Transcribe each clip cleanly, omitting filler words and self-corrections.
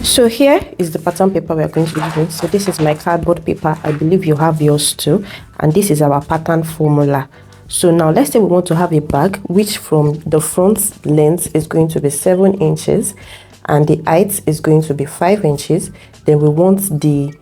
So here is the pattern paper we are going to be using. So this is my cardboard paper. I believe you have yours too. And this is our pattern formula. So now let's say we want to have a bag which from the front length is going to be 7 inches and the height is going to be 5 inches. Then we want the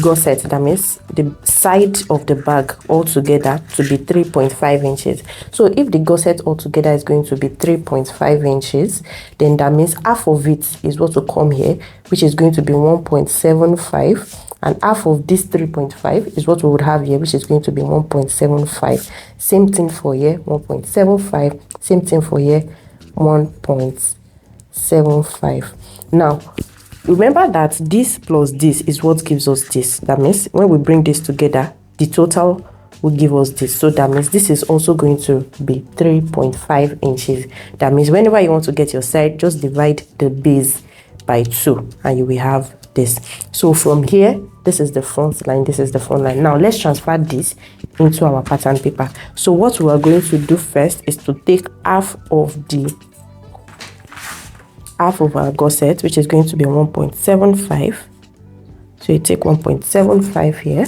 gusset, that means the side of the bag altogether, to be 3.5 inches. So if the gusset altogether is going to be 3.5 inches, then that means half of it is what will come here, which is going to be 1.75, and half of this 3.5 is what we would have here, which is going to be 1.75. Same thing for here, 1.75. Same thing for here, 1.75. Now remember that this plus this is what gives us this. That means when we bring this together, the total will give us this. So that means this is also going to be 3.5 inches. That means whenever you want to get your side, just divide the base by 2 and you will have this. So from here, this is the front line, this is the front line. Now let's transfer this into our pattern paper. So what we are going to do first is to take half of our gusset, which is going to be 1.75. So you take 1.75 here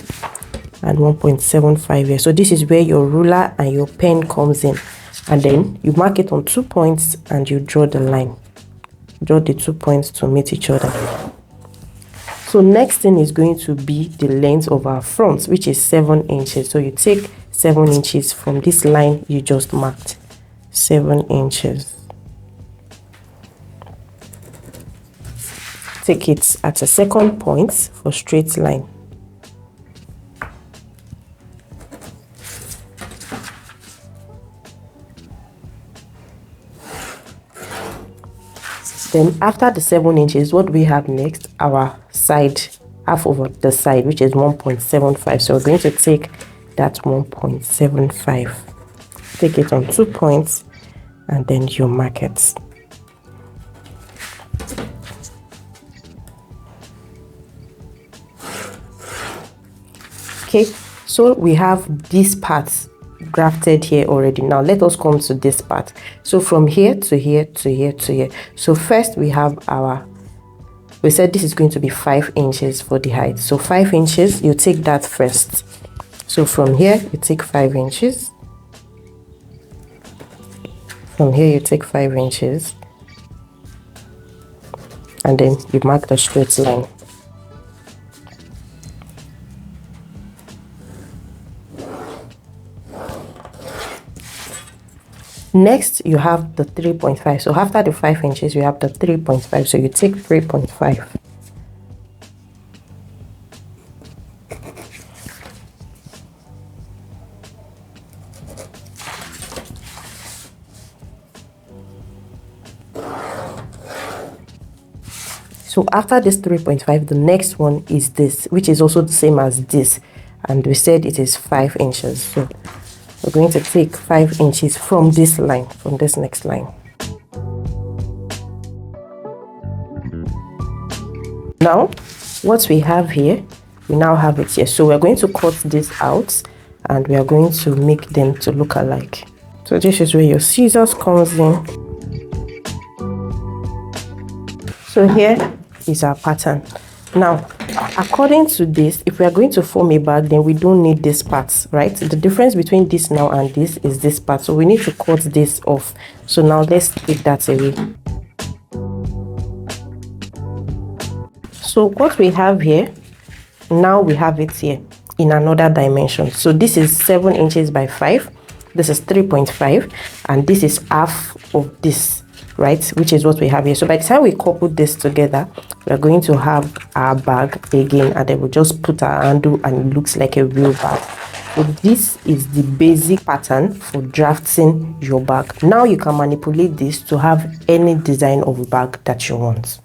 and 1.75 here. So this is where your ruler and your pen comes in, and then you mark it on 2 points and you draw the line. Draw the 2 points to meet each other. So next thing is going to be the length of our front, which is 7 inches. So you take 7 inches from this line you just marked, 7 inches. Take it at a second point for straight line. Then after the 7 inches, what we have next? Our side, half over the side, which is 1.75. So we're going to take that 1.75. Take it on 2 points and then you mark it. Okay, so we have this part grafted here already. Now let us come to this part. So from here to here to here to here. So first we have we said this is going to be 5 inches for the height. So 5 inches, you take that first. So from here you take 5 inches. From here you take 5 inches. And then you mark the straight line. Next, you have the 3.5. So after the 5 inches, you have the 3.5. So you take 3.5. So after this 3.5, the next one is this, which is also the same as this. And we said it is 5 inches. So we're going to take 5 inches from this line, from this next line. Now, what we have here, we now have it here. So we're going to cut this out and we are going to make them to look alike. So this is where your scissors comes in. So here is our pattern. Now, according to this, if we are going to form a bag, then we don't need this part, right? The difference between this now and this is this part. So we need to cut this off. So now let's take that away. So what we have here, now we have it here in another dimension. So this is 7 inches by 5. This is 3.5. And this is half of this, right, which is what we have here. So by the time we couple this together, we're going to have our bag again, and then we'll just put our handle and it looks like a real bag. So this is the basic pattern for drafting your bag. Now you can manipulate this to have any design of bag that you want.